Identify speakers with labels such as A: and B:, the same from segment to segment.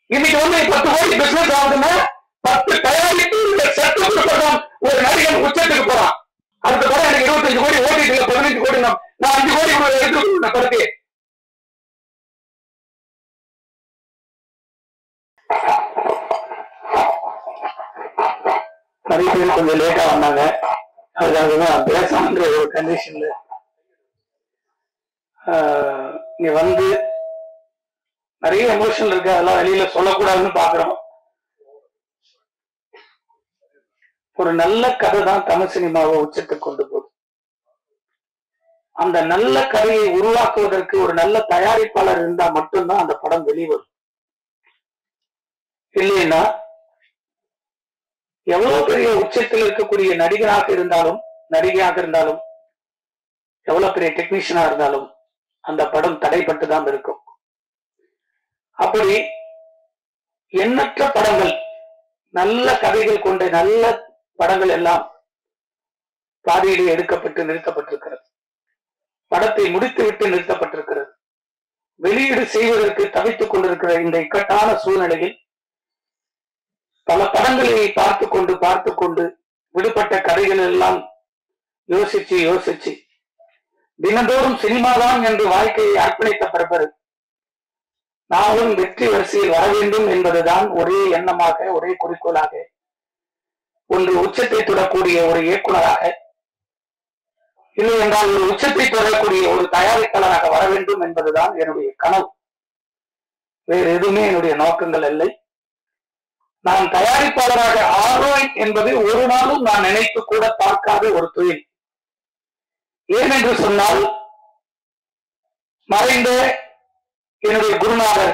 A: இன்னைக்கு வந்து 10 கோடி பிசினஸ் ஆகுதுன்னா 10 தயாரிப்பு ஒரு நடிகன் உச்சத்துக்கு போறான். அடுத்த படம் எனக்கு 25 கோடி ஓடிட்டு 15 கோடி நான் 5 கோடி எடுத்து படத்தை. நிறைய பேர் கொஞ்சம் லேட்டா வந்தாங்க. அதுக்காகதான் பேசாமன்ற ஒரு கண்டிஷன்ல இங்க வந்து நிறைய எமோஷன் இருக்கு. அதெல்லாம் வெளியில சொல்லக்கூடாதுன்னு பாக்குறோம். ஒரு நல்ல கதை தான் தமிழ் சினிமாவை உச்சத்துக்கு கொண்டு போகுது. அந்த நல்ல கதையை உருவாக்குவதற்கு ஒரு நல்ல தயாரிப்பாளர் இருந்தா மட்டும்தான் அந்த படம் வெளிவரும். இல்லைன்னா எவ்வளவு பெரிய உச்சத்தில் இருக்கக்கூடிய நடிகனாக இருந்தாலும் நடிகையாக இருந்தாலும் எவ்வளவு பெரிய டெக்னீஷியனா இருந்தாலும் அந்த படம் தடைப்பட்டுதான் இருக்கும். அப்படி எண்ணற்ற படங்கள், நல்ல கதைகள் கொண்ட நல்ல படங்கள் எல்லாம் பாதியிலே எடுக்கப்பட்டு நிறுத்தப்பட்டிருக்கிறது. படத்தை முடித்துவிட்டு நிறுத்தப்பட்டிருக்கிறது. வெளியீடு செய்வதற்கு தவித்துக் கொண்டிருக்கிற இந்த இக்கட்டான சூழ்நிலையில் பல படங்களை பார்த்து கொண்டு விடுபட்ட கதைகள் எல்லாம் யோசிச்சு தினந்தோறும் சினிமாதான் என்று வாழ்க்கையை அர்ப்பணித்த பிறகு நானும் வெற்றி வரிசையில் வர வேண்டும் என்பதுதான் ஒரே எண்ணமாக, ஒரே குறிக்கோளாக, ஒன்று உச்சத்தை தொடரக்கூடிய ஒரு இயக்குனராக, இல்லை என்றால் ஒரு உச்சத்தை தொடரக்கூடிய ஒரு தயாரிப்பாளராக வர வேண்டும் என்பதுதான் என்னுடைய கனவு. வேறு எதுவுமே என்னுடைய நோக்கங்கள் இல்லை. நான் தயாரிப்பாளராக ஆர்வம் என்பது ஒரு நாளும் நான் நினைத்து கூட பார்க்காத ஒரு தொழில். ஏனென்று சொன்னால், மறைந்த என்னுடைய குருநாதர்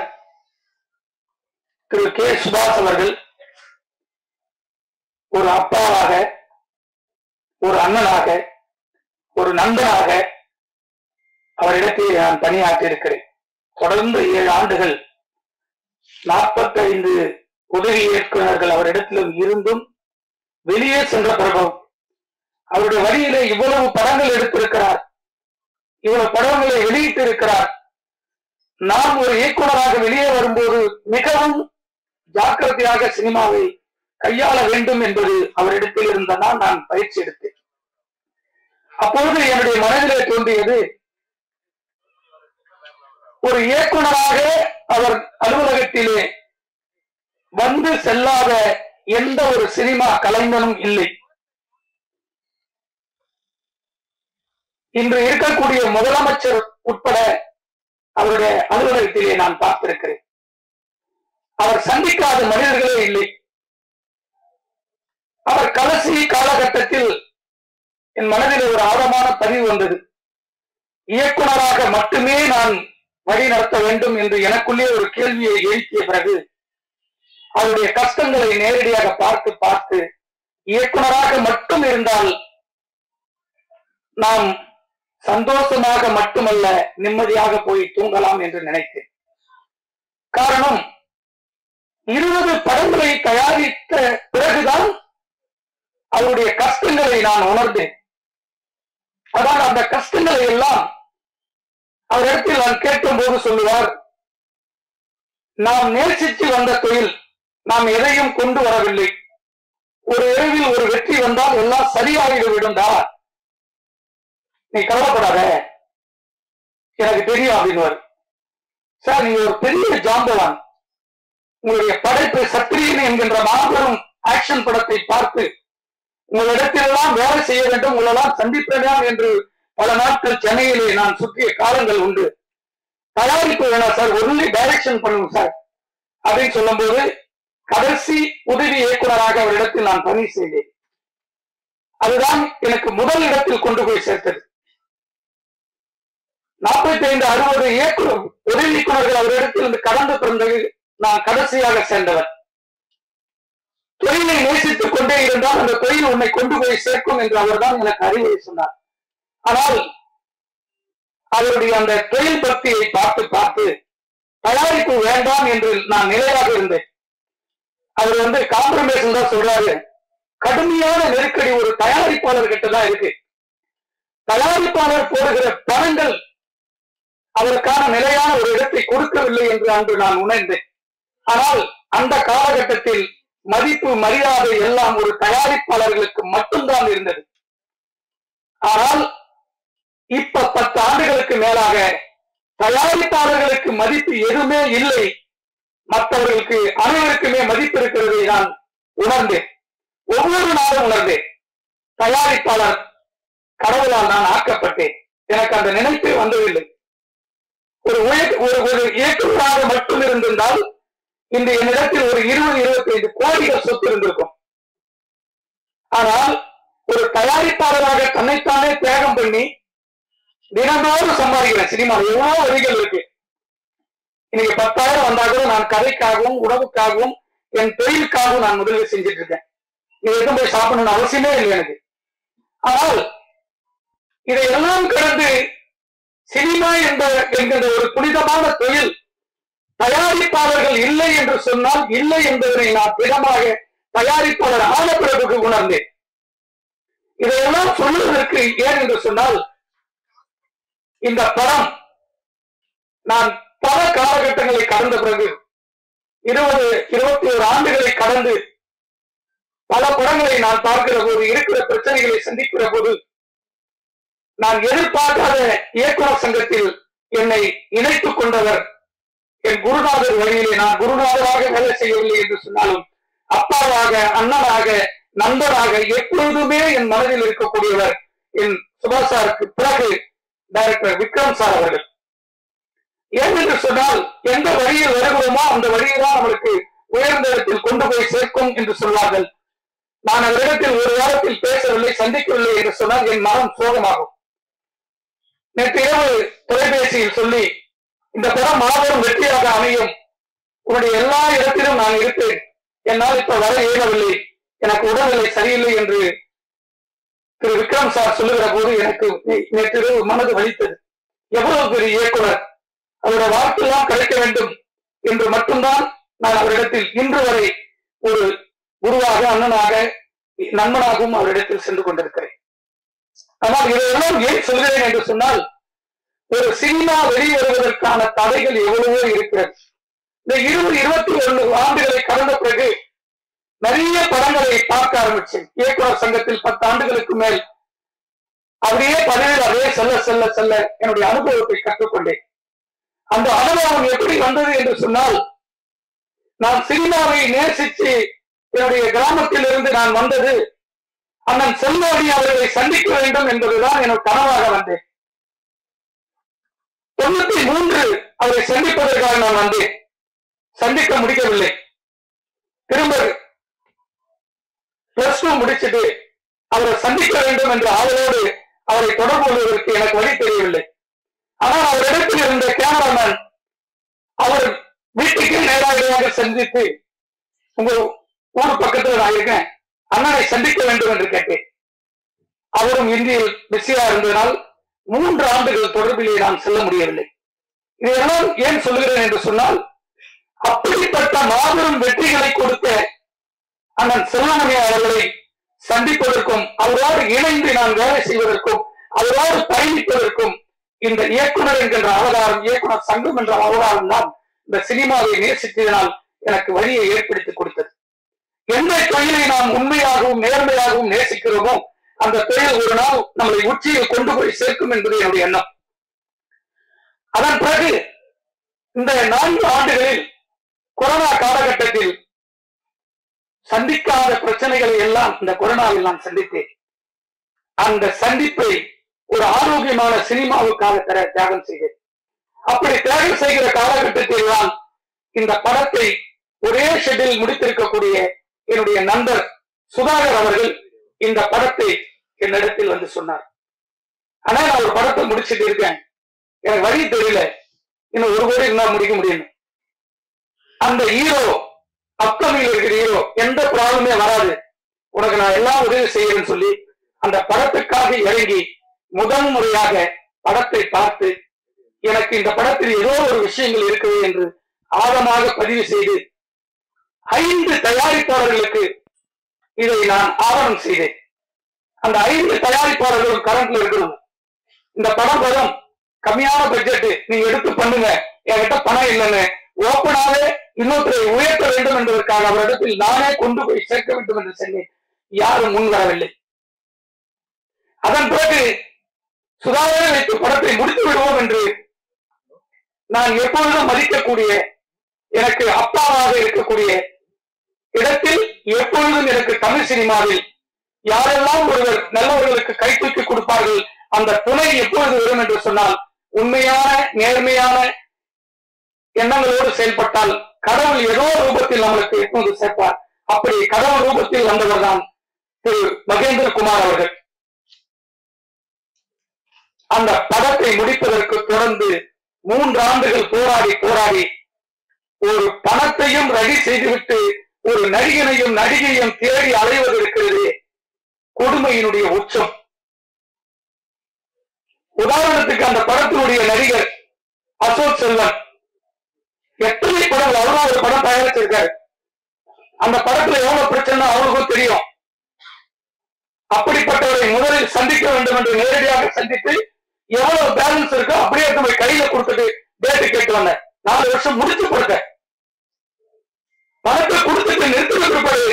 A: திரு கே சுபாஷ் அவர்கள் ஒரு அப்பாவாக, ஒரு அண்ணனாக, ஒரு நண்பனாக அவரிடத்தில் நான் பணியாற்றி இருக்கிறேன். தொடர்ந்து 7 ஆண்டுகள் 45 உதவி இயக்குநர்கள் அவரிடத்திலும் இருந்தும் வெளியே சென்ற பிறகு அவருடைய வழியிலே இவ்வளவு படங்கள் எடுத்திருக்கிறார், இவ்வளவு படங்களை வெளியிட்டு இருக்கிறார். நான் ஒரு இயக்குநராக வெளியே வரும்போது மிகவும் ஜாக்கிரதையாக சினிமாவை கையாள வேண்டும் என்பது அவரிடத்தில் இருந்தனால் நான் பயிற்சி எடுத்தேன். அப்பொழுது என்னுடைய மனதிலே தோன்றியது, ஒரு இயக்குநராக அவர் அலுவலகத்திலே வந்து செல்லாத எந்த ஒரு சினிமா கலைஞனும் இல்லை. இன்று இருக்கக்கூடிய முதலமைச்சர் உட்பட அவருடைய அலுவலகத்திலே நான் பார்த்திருக்கிறேன். அவர் சந்திக்காத மனிதர்களே இல்லை. அவர் கடைசி காலகட்டத்தில் என் மனதில் ஒரு ஆழமான பதிவு வந்தது. இயக்குனராக மட்டுமே நான் வழி நடத்த வேண்டும் என்று எனக்குள்ளே ஒரு கேள்வியை எழுப்பிய பிறகு அவருடைய கஷ்டங்களை நேரடியாக பார்த்து இயக்குனராக மட்டும் இருந்தால் நாம் சந்தோஷமாக மட்டுமல்ல நிம்மதியாக போய் தூங்கலாம் என்று நினைத்தேன். காரணம், 20 படங்களை தயாரித்த பிறகுதான் அவருடைய கஷ்டங்களை நான் உணர்ந்தேன். அதான் அந்த கஷ்டங்களை எல்லாம் அவரிடத்தில் நான் கேட்கும் போது சொல்லுவார், நாம் நேசித்து வந்த தொழில், நாம் எதையும் கொண்டு வரவில்லை. ஒரு இரவில் ஒரு வெற்றி வந்தால் எல்லாம் சரியாகிட விடும்டா, நீ கவலைப்படாத, எனக்கு தெரியும் அப்படின்னு. சார், நீங்க ஒரு பெரிய ஜாம்பவான். உங்களுடைய படைப்பு சத்திரியன் என்கின்ற மாபெரும் ஆக்ஷன் படத்தை பார்த்து உங்களிடத்திலெல்லாம் வேலை செய்ய வேண்டும், உங்களெல்லாம் சந்திப்பேன் என்று பல நாட்கள் சென்னையிலே நான் சுற்றிய காலங்கள் உண்டு. தயாரிப்பு வேணாம் சார், ஒன்லி டைரக்ஷன் பண்ணுங்க சார் அப்படின்னு சொல்லும் போது கடைசி உதவி இயக்குநராக அவரிடத்தில் நான் பணி செய்தேன். அதுதான் எனக்கு முதல் இடத்தில் கொண்டு போய் சேர்த்தது. 45-60 இயக்குனர் உதவி இயக்குநர்கள் அவரிடத்தில் இருந்து கடந்து பிறந்தது நான் கடைசியாக சேர்ந்தவர். தொழிலை நேசித்துக் கொண்டே இருந்தால் அந்த தொழில் உன்னை கொண்டு போய் சேர்க்கும் என்று அவர்தான் எனக்கு அறிவுரை சொன்னார். ஆனால் அவருடைய அந்த தொழில் பக்தியை பார்த்து தயாரிப்பு வேண்டாம் என்று நான் நிலையாக இருந்தேன். அவர் காம்ப்ரமைஸ் தான் சொல்றாரு. கடுமையான நெருக்கடி ஒரு தயாரிப்பாளர் கிட்டதான் இருக்கு. தயாரிப்பாளர் போடுகிற பணங்கள் அதற்கான நிலையான ஒரு இடத்தை கொடுக்கவில்லை என்று அன்று நான் உணர்ந்தேன். ஆனால் அந்த காலகட்டத்தில் மதிப்பு மரியாதை எல்லாம் ஒரு தயாரிப்பாளர்களுக்கு மட்டும்தான் இருந்தது. ஆனால் இப்ப 10 ஆண்டுகளுக்கு மேலாக தயாரிப்பாளர்களுக்கு மதிப்பு எதுவுமே இல்லை, மற்றவர்களுக்கு அனைவருக்குமே மதிப்பு இருக்கிறதை நான் உணர்ந்தேன். ஒவ்வொரு நாளும் உணர்ந்தேன். தயாரிப்பாளர் கடவுளால் நான் ஆக்கப்பட்டேன். எனக்கு அந்த நினைப்பே வந்ததில்லை. ஒரு இயக்குநராக மட்டும் இருந்திருந்தால் இந்த என்னிடத்தில் ஒரு 20-25 கோடிகள் சொத்து இருந்திருக்கும். ஆனால் ஒரு தயாரிப்பாளராக தன்னைத்தானே தியாகம் பண்ணி தினந்தோறும் சம்பாதிக்கிறேன். சினிமாவில் எவ்வளவு வரிகள் இருக்கு. இன்னைக்கு 10,000 வந்தா கூட நான் கதைக்காகவும் உணவுக்காகவும் என் தொழிலுக்காகவும் நான் முதலீடு செஞ்சுட்டு இருக்கேன். இது எதுவும் போய் சாப்பிடணும்னு அவசியமே இல்லை எனக்கு. ஆனால் இதையெல்லாம் கடந்து சினிமா என்கிற ஒரு புனிதமான தொழில் தயாரிப்பாளர்கள் இல்லை என்று சொன்னால் இல்லை என்பதனை நான் திடமாக தயாரிப்பாளர் ஆன பிறகு உணர்ந்தேன். இதையெல்லாம் சொல்வதற்கு ஏன் என்று சொன்னால், இந்த படம் நான் பல காலகட்டங்களை கடந்த பிறகு 20-21 ஆண்டுகளை கடந்து பல படங்களை நான் பார்க்கிற போது, இருக்கிற பிரச்சனைகளை சந்திக்கிற போது, நான் எதிர்பார்க்காத இயக்குனர் சங்கத்தில் என்னை இணைத்துக் கொண்டவர் என் குருநாதர் வழியிலே. நான் குருநாதராக வேலை செய்யவில்லை என்று சொன்னாலும் அப்பாவாக, அண்ணனாக, நண்பராக எப்பொழுதுமே என் மனதில் இருக்கக்கூடியவர் என் சுபாஷ் சாருக்கு பிறகு டைரக்டர் விக்ரம் சார் அவர்கள். ஏனென்று சொன்னால், எந்த வழியில் வருகிறோமோ அந்த வழியெல்லாம் நம்மளுக்கு உயர்ந்த இடத்தில் கொண்டு போய் சேர்க்கும் என்று சொல்வார்கள். நான் அவரிடத்தில் ஒரு வாரத்தில் பேசவில்லை, சந்திக்கவில்லை என்று சொன்னால் என் மனம் சோகமாகும். நேற்று இரவு தொலைபேசியில் சொல்லி, இந்த படம் மாபெரும் வெற்றியாக அமையும், உன்னுடைய எல்லா இடத்திலும் நான் இருப்பேன், என்னால் இப்ப வர இயலவில்லை, எனக்கு உடல்நிலை சரியில்லை என்று திரு விக்ரம் சார் சொல்லுகிற போது எனக்கு நேற்று இரவு மனது வலித்தது. எவ்வளவு பெரிய இயக்குனர், அவருடைய வாழ்க்கையெல்லாம் கிடைக்க வேண்டும் என்று மட்டும்தான் நான் அவரிடத்தில் இன்று வரை ஒரு குருவாக, அண்ணனாக, நண்பனாகவும் அவரிடத்தில் சென்று கொண்டிருக்கிறேன். ஆனால் இதையெல்லாம் ஏன் சொல்கிறேன் என்று சொன்னால், ஒரு சினிமா வெளிவருவதற்கான தடைகள் எவ்வளவோ இருக்கிறது. இந்த 20-21 ஆண்டுகளை கடந்த பிறகு நிறைய படங்களை பார்க்க ஆரம்பிச்சேன். இயக்குனர் சங்கத்தில் 10 ஆண்டுகளுக்கு மேல் அப்படியே பதவியில் அதே செல்ல செல்ல செல்ல என்னுடைய அனுபவத்தை கற்றுக்கொண்டேன். அந்த அனுபவம் எப்படி வந்தது என்று சொன்னால், நான் சினிமாவை நேசித்து என்னுடைய கிராமத்தில் இருந்து நான் வந்தது அண்ணன் செல்வமணி அவர்களை சந்திக்க வேண்டும் என்பதுதான் எனக்கு கனவாக வந்தேன். 93 அவரை சந்திப்பதற்காக நான் வந்தேன். சந்திக்க முடிக்கவில்லை. திரும்ப +2 முடிச்சுட்டு அவரை சந்திக்க வேண்டும் என்ற ஆவலோடு அவரை தொடர்பு கொள்வதற்கு எனக்கு வழி தெரியவில்லை. ஆனால் அவரிடத்தில் இருந்த கேமராமேன் அவர் வீட்டுக்கு நேராக சந்தித்து, உங்க ஊர் பக்கத்தில் நான் இருக்கேன், அண்ணனை சந்திக்க வேண்டும் என்று கேட்டேன். அவரும் இந்தியில் பிஸியா இருந்ததால் 3 ஆண்டுகள் தொடர்பிலே நான் செல்ல முடியவில்லை. இதையெல்லாம் ஏன் சொல்கிறேன் என்று சொன்னால், அப்படிப்பட்ட மாபெரும் வெற்றிகளை கொடுத்த அண்ணன் செல்வமணி அவர்களை சந்திப்பதற்கும் அவரோடு இணைந்து நான் வேலை செய்வதற்கும் அவரோடு பயணிப்பதற்கும் இந்த இயக்குனர் என்கின்ற அவதாரம், இயக்குனர் சங்கம் என்ற அவதாரம் தான் இந்த சினிமாவை நேசித்ததனால் எனக்கு வழியை ஏற்படுத்தி கொடுத்தது. எந்த தொழிலை நாம் உண்மையாகவும் நேர்மையாகவும் நேசிக்கிறோமோ அந்த தொழில் ஒரு நாள் நம்மளை உச்சியில் கொண்டு போய் சேர்க்கும் என்பது என்னுடைய எண்ணம். அதன் பிறகு இந்த 4 ஆண்டுகளில் கொரோனா காலகட்டத்தில் சந்திக்காத பிரச்சனைகளை எல்லாம் இந்த கொரோனாவில் நான் சந்தித்தேன். அந்த சந்திப்பை ஒரு ஆரோக்கியமான சினிமாவுக்காக தியாகம் செய்தேன். அப்படி தியாகம் செய்கிற காலகட்டத்தில் தான் இந்த படத்தை ஒரே ஷெட்டில் முடித்திருக்கக்கூடிய என்னுடைய நண்பர் சுதாகர் அவர்கள் இந்த படத்தை என்னிடத்தில் வந்து சொன்னார். ஆனா நான் ஒரு படத்தை முடிச்சுட்டு இருக்கேன், எனக்கு வழி தெரியல, இன்னும் 1 கோடி இருந்தா முடிக்க முடியும். அந்த ஹீரோ, அப்கமிங் இருக்கிற ஹீரோ, எந்த ப்ராப்ளமே வராது, உனக்கு நான் எல்லாம் உதவி செய்யறேன்னு சொல்லி அந்த படத்துக்காக இறங்கி முதல் முறையாக படத்தை பார்த்து எனக்கு இந்த படத்தில் ஏதோ ஒரு விஷயங்கள் இருக்குது என்று ஆழமாக பதிவு செய்து 5 தயாரிப்பாளர்களுக்கு இதை நான் ஆவணம் செய்தேன். அந்த 5 தயாரிப்பாளர்களும் கரண்ட்ல இருக்கணும். இந்த படம் கம்மியான பட்ஜெட், நீங்க எடுத்து பண்ணுங்க, என்கிட்ட பணம் இல்லைன்னு ஓப்பனாவே இன்னொருத்தரை உயர்த்த வேண்டும் என்பதற்காக அவரிடத்தில் நானே கொண்டு போய் சேர்க்க வேண்டும் என்று சொன்னேன். யாரும் முன் வரவில்லை. அதன் பிறகு சுதாகரை வைத்து படத்தை முடித்து விடுவோம் என்று நான் எப்பொழுதும் மதிக்கக்கூடிய, எனக்கு அப்பாவாக இருக்கக்கூடிய இடத்தில் எப்பொழுதும் எனக்கு தமிழ் சினிமாவில் யாரெல்லாம் ஒருவர் நல்லவர்களுக்கு கை தூக்கி கொடுப்பார்கள், அந்த துணை எப்பொழுது வரும் என்று சொன்னால் உண்மையான நேர்மையான எண்ணங்களோடு செயல்பட்டால் கடவுள் ஏதோ ரூபத்தில் நம்மளுக்கு எப்போது சேர்ப்பார். அப்படி கடவுள் ரூபத்தில் வந்தவர் தான் திரு மகேந்திர குமார் அவர்கள். அந்த படத்தை முடிப்பதற்கு தொடர்ந்து 3 ஆண்டுகள் போராடி ஒரு பணத்தையும் ரெடி செய்துவிட்டு ஒரு நடிகனையும் நடிகையும் தேடி அலைவது இருக்கிறது கொடுமையினுடைய உச்சம். உதாரணத்துக்கு அந்த படத்தினுடைய நடிகர் அசோக் செல்வன் எத்தனை படங்கள் அவரும் ஒரு படம் தயாரிச்சிருக்காரு. அந்த படத்துல எவ்வளவு பிரச்சனை அவருக்கும் தெரியும். அப்படிப்பட்டவரை முதலில் சந்திக்க வேண்டும் என்று நேரடியாக சந்தித்து எவ்வளவு பேலன்ஸ் இருக்கோ அப்படியே போய் கையில கொடுத்துட்டு டேட்டு கேட்டு வந்தேன். 4 வருஷம் முடிச்சு கொடுத்தேன். பணத்தை கொடுத்துட்டு நிறுத்தின பிற்பாடு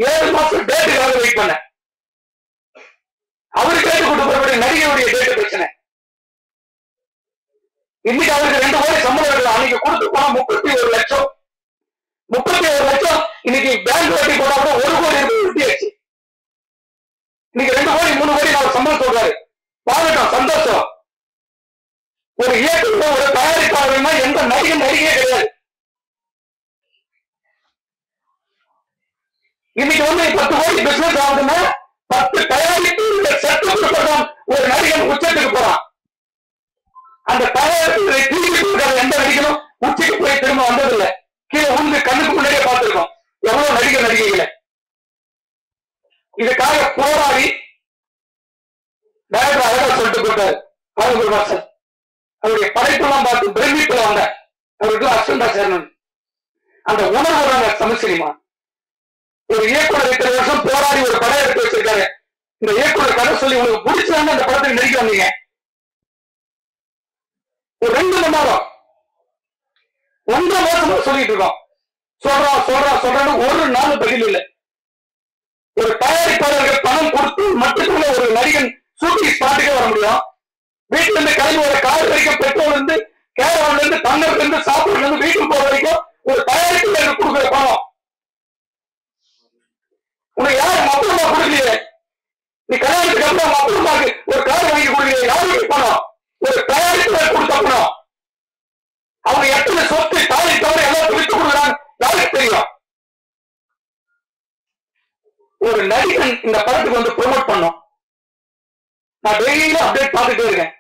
A: 7 மாசம் டேட்டுக்காக வெயிட் பண்ண. அவரு கேட்டு கொடுத்த பிற்பாடு நடிகையுடைய டேட்டு பிரச்சனை. இன்னைக்கு அவருக்கு 2 கோடி சம்பளம் இருக்கலாம். அன்னைக்கு கொடுத்து போனா 31 லட்சம். 31 லட்சம் இன்னைக்கு பேங்க் வட்டி போனா கூட 1 கோடி விட்டியாச்சு. இன்னைக்கு 2 கோடி 3 கோடி அவர் சம்பளம் சொல்றாரு. பாருட்டோம், சந்தோஷம். ஒரு இயக்குனர் ஒரு தயாரிப்பாளர்னா எந்த நடிகையே கிடையாது. இன்னைக்கு 10 கோடி பிசினஸ் ஆகுதுன்னா 10 தயாரிப்பு செட்டுதான் ஒரு நடிகன் உச்சத்துக்கு போறான். அந்த தயாரிப்பு எந்த நடிகனும் உச்சிக்கு போய் திரும்ப வந்ததில்லை. கீழே உங்க கண்ணுக்கு முன்னாடியே பார்த்திருக்கோம் எவ்வளவு நடிகைகளை. இதுக்காக போராடி டைரக்டர் அழகா சொல்லிட்டு போட்டாரு மாஸ்டர். அவருடைய படைப்பெல்லாம் பார்த்து பிரமிப்புல வந்த அவருக்கு அஸ்டண்டா சேர்மன். அந்த உணர்வு தமிழ் சினிமா. ஒரு இயக்குனர் இத்தனை வருஷம் போராடி ஒரு படம் எடுத்து வச்சிருக்காரு. இந்த இயக்குனர் கதை சொல்லி உங்களுக்கு பிடிச்சாங்க அந்த படத்துக்கு நடிக்க வந்தீங்க. ஒரு 2 மணி நேரம் 1.5 மாசமா சொல்லிட்டு இருக்கோம். சொல்றான்னு ஒரு நாள் பதில் இல்லை. ஒரு தயாரிப்பாளர்கள் பணம் கொடுத்து மட்டுமே ஒரு நடிகன் ஷூட்டிங் ஸ்பாட்டுக்கே வர முடியும். வீட்டுல இருந்து கிளம்பி வர கார் வரைக்கும், பெட்ரோல் இருந்து கேரவான்ல இருந்து தங்கத்துல இருந்து சாப்பிடுல இருந்து வீட்டுக்கு போற வரைக்கும் ஒரு தயாரிப்பாளர்கள் கொடுக்குற பணம் உனக்கு யாரும் மொத்தமா கொடுக்கலையே. நீ கல்யாணத்துக்கு அப்புறம் மொத்தமாக்கு ஒரு கார் வாங்கி கொடுக்கலையே. யாருக்கு பணம்? ஒரு தயாரிப்பாளர் கொடுத்த பணம். அவங்க எத்தனை சொத்து தாலி தவிர எல்லாத்தையும் விட்டு கொடுக்குறாங்க யாருக்கு தெரியும்? ஒரு நடிகன் இந்த படத்துக்கு வந்து ப்ரொமோட் பண்ணோம். நான் டெய்லியும் அப்டேட் பார்த்துட்டே இருக்கேன்.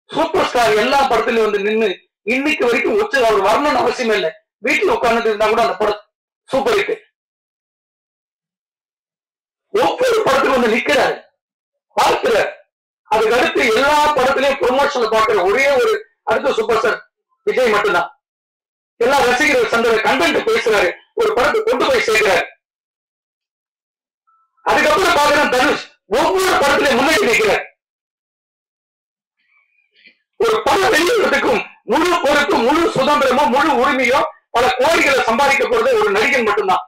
A: சூப்பர் ஸ்டார் எல்லா படத்துலயும் வந்து நின்று இன்னைக்கு வரைக்கும் உச்ச அவர் வரணும்னு அவசியம் இல்லை. வீட்டுல உட்கார்ந்துட்டு இருந்தா கூட அந்த படம் சூப்பர் ஹிட். ஒவ்வொரு படத்துக்கு வந்து நிக்கிறாரு, பார்க்கிறார். அதுக்கு அடுத்து எல்லா படத்திலையும் ப்ரொமோஷன்ல பார்க்கிற ஒரே ஒரு அடுத்த சூப்பர் ஸ்டார் விஜய் மட்டும்தான். எல்லா ரசிகர்கள் சந்தை கண்டென்ட் பேசுறாரு, ஒரு படத்தை கொண்டு போய் சேர்க்கிறாரு. அதுக்கப்புறம் பாக்குறேன் தனுஷ் ஒவ்வொரு படத்திலையும் முன்னாடி நிற்கிறார். ஒரு படம் வெளியிடுறதுக்கும் முழு பொறுப்பும் முழு சுதந்திரமும் முழு உரிமையும் பல கோடிகளை சம்பாதிக்க போறது ஒரு நடிகன் மட்டும்தான்.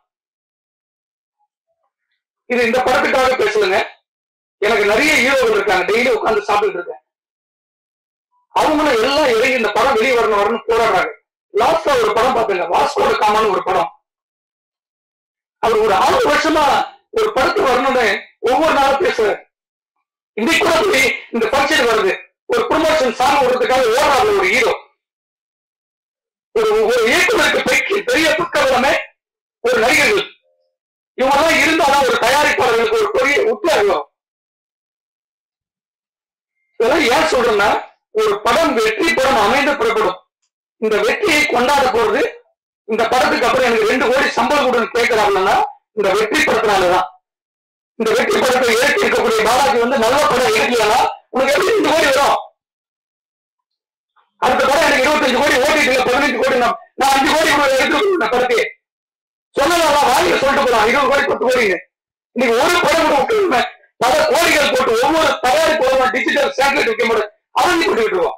A: இது இந்த படத்துக்காக பேசலுங்க. எனக்கு நிறைய ஹீரோகள் இருக்காங்க, டெய்லி உட்கார்ந்து சாப்பிட்டு இருக்கேன். அவங்களும் எல்லாம் இறங்கி இந்த படம் வெளியே வரணும்னு போராடுறாங்க. லாஸ்டா ஒரு படம் பார்த்துங்க, வாஸ்கோட காமான்னு ஒரு படம். அவர் ஒரு 6 வருஷமா ஒரு படத்துக்கு வரணும்னு ஒவ்வொரு நாளும் பேசுறாரு. இன்னைக்கு கூட போய் இந்த ஃபங்க்ஷன் வருது, ஒரு ப்ரொமோஷன் சாங் விடுறதுக்காக ஓடுறாரு ஒரு ஹீரோ. ஒரு இயக்குநருக்கு பெரிய புக்கமே ஒரு நடிகர்கள் இவங்கெல்லாம் இருந்தாலும் ஒரு தயாரிப்பாளர்களுக்கு ஒரு பெரிய உத்தியோகம். இதெல்லாம் ஏன் சொல்றேன்னா, ஒரு படம் வெற்றி படம் அமைந்து புறப்படும். இந்த வெற்றியை கொண்டாட போறது இந்த படத்துக்கு அப்புறம் எனக்கு 2 கோடி சம்பளம் கூட கேட்கிறாங்கன்னா இந்த வெற்றி படத்தினாலதான். இந்த வெற்றி படத்தை ஏற்றி இருக்கக்கூடிய பாலாஜி வந்து நல்ல படம் எடுக்கலன்னா உனக்கு எப்படி 2 கோடி வரும்? அடுத்த படம் எனக்கு 25 கோடி ஓடிட்டு 15 கோடி நான் 5 கோடி எடுத்து படத்தை சொல்லலாம், வாங்கி சொல்லிட்டு போலாம் 20 கோடி 10 கோடி. இன்னைக்கு ஒரு படம் கூட விட்டு பல கோடிகள் போட்டு ஒவ்வொரு தயாரிப்பு டிஜிட்டல் சேட்டலைட் வைக்க முடியும் அவங்கி கொடுத்துருவோம்.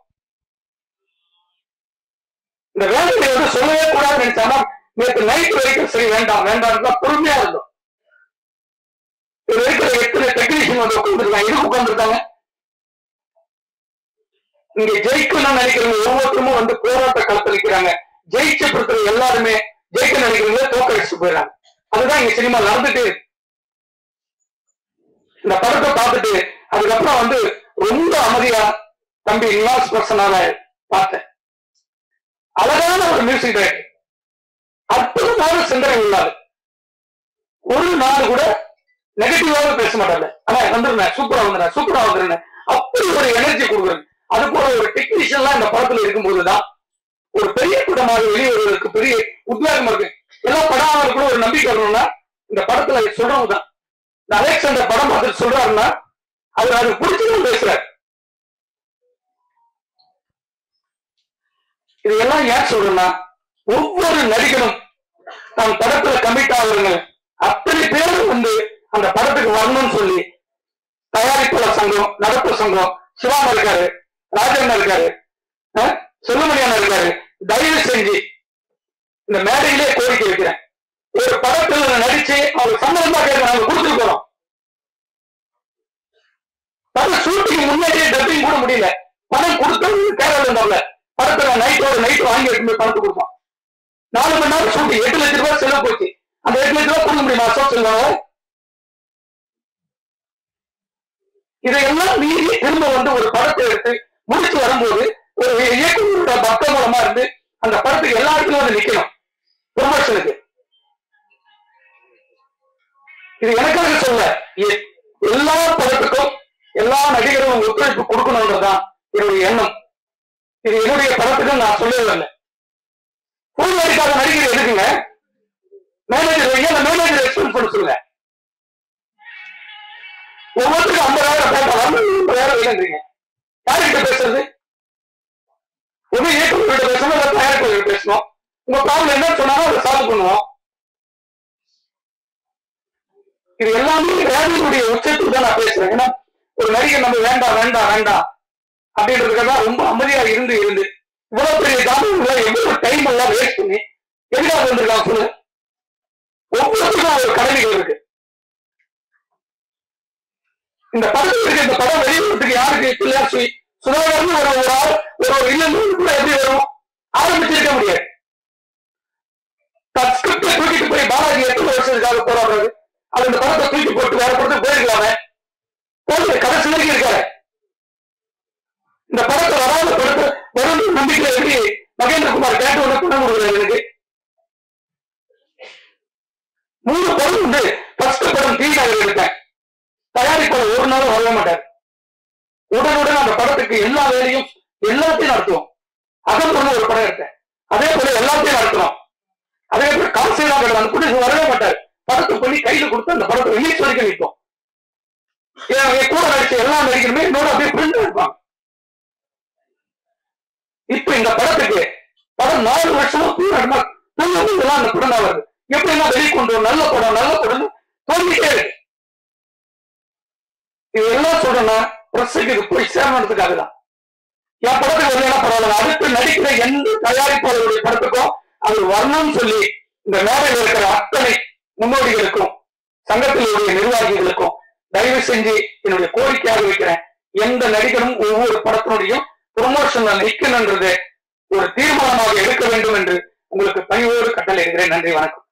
A: இந்த வேலையை வந்து சொல்லவே கூடாதுன்னு நினைச்சாலும் நேற்று நைட் வரைக்கும் சரி வேண்டாம் வேண்டாம் பொறுமையா இருந்தோம். இருக்கிற எத்தனை டெக்னீஷியன் வந்து உட்காந்துருக்காங்க, எதுக்கு உட்காந்துருக்காங்க? இங்க ஜெயிக்கணும்னு நினைக்கிறவங்க ஒவ்வொருத்தரும் வந்து போராட்ட களத்தில் நிற்கிறாங்க. ஜெயிச்ச பொறுத்தவரை எல்லாருமே ஜெயிக்க நினைக்கிறவங்க தோக்கடிச்சு போயிடறாங்க. அதுதான் இங்க சினிமா நடந்துட்டு இருக்கு. இந்த படத்தை பார்த்துட்டு அதுக்கப்புறம் வந்து ரொம்ப அமைதியா தம்பி நிவாஸ் பர்சனால பார்த்தேன். அழகான ஒரு மியூசிக் டைரக்டர், அற்புதமான சிந்தனை உள்ளாரு. ஒரு நாள் கூட நெகட்டிவாக பேச மாட்டாங்க. ஆனா வந்துருந்தேன், சூப்பரா வந்துடுறேன், சூப்பரா வந்துருந்தேன், அப்படி ஒரு எனர்ஜி கொடுக்குறேன். அது போல ஒரு டெக்னீஷியன் எல்லாம் இந்த படத்துல இருக்கும்போதுதான் ஒரு பெரிய படமாக வெளிவருவதற்கு பெரிய உத்வேகம் இருக்கு. எல்லா படம் கூட ஒரு நம்பிக்கை வரணும்னா இந்த படத்துல சொல்றவங்கதான். இந்த அலெக்சாண்டர் படம் பார்த்துட்டு சொல்றாருன்னா அவர் அது பிடிச்சதும் பேசுறாரு. இதெல்லாம் ஏன் சொல்றேன்னா, ஒவ்வொரு நடிகரும் நான் படத்துல கமிட் ஆகுறங்க அத்தனை பேரும் வந்து அந்த படத்துக்கு வரணும்னு சொல்லி தயாரிப்பாளர் சங்கம், நடப்பு சங்கம், சிவாமா இருக்காரு, ராஜன் இருக்காரு, செல்லுமணியான இருக்காரு, தயவு செஞ்சு இந்த மேடையிலே கோரிக்கை வைக்கிறேன். ஒரு படத்துல நடிச்சு அவங்க சம்பளம் தான் கேட்க நாங்க கொடுத்துட்டு போறோம். படம் ஷூட்டிங் முன்னாடியே டப்பிங் கூட முடியல, பணம் கொடுத்தது கேரளா இருந்தாங்க. படத்துல நைட்டோட நைட் வாங்கி எடுத்து போய் பணத்தை கொடுப்போம். 4 மணி நேரம் ஷூட்டிங் 8 லட்சம் ரூபாய் செலவு போச்சு. அந்த 8 லட்சம் ரூபாய் கொடுக்க முடியுமா சொல்லுவாங்க? இதையெல்லாம் மீறி திரும்ப வந்து ஒரு படத்தை எடுத்து முடிச்சு வரும்போது ஒரு இயக்குநரோட பக்த மூலமா இருந்து அந்த படத்துக்கு எல்லா இடத்துலயும் வந்து நிக்கணும் ப்ரொமோஷனுக்கு. இது எனக்காக சொல்ல, எல்லா படத்துக்கும் எல்லா நடிகரும் ஒத்துழைப்பு கொடுக்கணும்ன்றதுதான் என்னுடைய எண்ணம். இது என்னுடைய படத்துக்கு நான் சொல்லவே இல்லை. ஃபுல் நடிக்காத நடிகர் எதுக்குங்க? மேனேஜர் வைங்க, அந்த மேனேஜர் எக்ஸ்பென்ஸ் பண்ண சொல்லுங்க. ஒவ்வொருத்தருக்கும் 50,000 போட்டா 50,000 இல்லைன்றீங்க. யாருக்கிட்ட பேசுறது? ஒரு இயக்குநர்கிட்ட பேசணும், இல்லை தயாரிப்பாளர்கிட்ட பேசணும். உங்க ப்ராப்ளம் என்னன்னு சொன்னாலும் அதை சால்வ் பண்ணுவோம். இது எல்லாமே வேலையுடைய உச்சத்துக்கு தான் நான் பேசுறேன். ஏன்னா ஒரு நடிகர் நம்ம வேண்டாம் வேண்டாம் வேண்டாம் அப்படின்றதுக்காக ரொம்ப அமைதியா இருந்து இவ்வளவு பெரிய ஜாமீன்ல எவ்வளவு டைம் எல்லாம் வேஸ்ட் பண்ணி எதுக்காக வந்திருக்காங்க சொல்லு. ஒவ்வொருத்தருக்கும் ஒரு கடமைகள் இருக்கு. இந்த படத்துக்கு இந்த படம் வெளியிடுறதுக்கு யாருக்கு பிள்ளையார் சுதாகர்னு ஒரு ஆள் ஒரு இல்லைன்னு கூட எப்படி வரும்? ஆரம்பிச்சிருக்க முடியாது. ஸ்கிரிப்டை தூக்கிட்டு போய் பாலாஜி 8 வருஷத்துக்காக போராடுறது, அது இந்த படத்தை தூக்கி போட்டு வேற படத்துக்கு போயிருக்கலாமே, போட்டு கடைசி வரைக்கும் இருக்காரு. இந்த படத்தை வராத படத்தை வரும் நம்பிக்கை எப்படி மகேந்திரகுமார் கேட்டு ஒண்ணு பண்ண கொடுக்குறாரு. எனக்கு 3 படம் உண்டு. ஃபர்ஸ்ட் படம் தீநகர் எடுத்தேன். தயாரிப்பாளர் ஒரு நாளும் வரவே மாட்டார். உடனுடன் அந்த படத்துக்கு எல்லா வேலையும் எல்லாத்தையும் நடத்துவோம். அகம்பொருள் ஒரு படம் எடுத்தேன், அதே போல எல்லாத்தையும் நடத்தணும். அதே போல காசெல்லாம் கிடையாது, கூட வரவே மாட்டார். படத்தை பண்ணி கையில கொடுத்து அந்த படத்தை ரிலீஸ் வரைக்கும் நிற்போம். கூட நடிச்ச எல்லா நடிகருமே என்னோட அப்படியே ஃப்ரெண்ட் இருப்பாங்க. இப்ப இந்த படத்துக்கு படம் 4 வருஷமா அந்த படம் தான் வருது. எப்படின்னா வெளிக்கொண்டு நல்ல படம் தோண்டிட்டே இருக்கு. இது எல்லாம் சொல்றேன்னா பிரஸுக்கு இது போய் சேரணுன்றதுக்காக தான். என் படத்துக்கு வரலன்னா பரவாயில்ல, அடுத்து நடிக்கிற எந்த தயாரிப்பாளருடைய படத்துக்கும் அது வரணும்னு சொல்லி இந்த மேடையில் இருக்கிற அத்தனை முன்னோடிகளுக்கும் சங்கத்தில் உடைய நிர்வாகிகளுக்கும் தயவு செஞ்சு என்னுடைய கோரிக்கையாக வைக்கிறேன். எந்த நடிகரும் ஒவ்வொரு படத்தினுடையும் ப்ரொமோஷன்ல நிற்கணுன்றது ஒரு தீர்மானமாக எடுக்க வேண்டும் என்று உங்களுக்கு பணிவோடு கட்டளை இருக்கிறேன். நன்றி, வணக்கம்.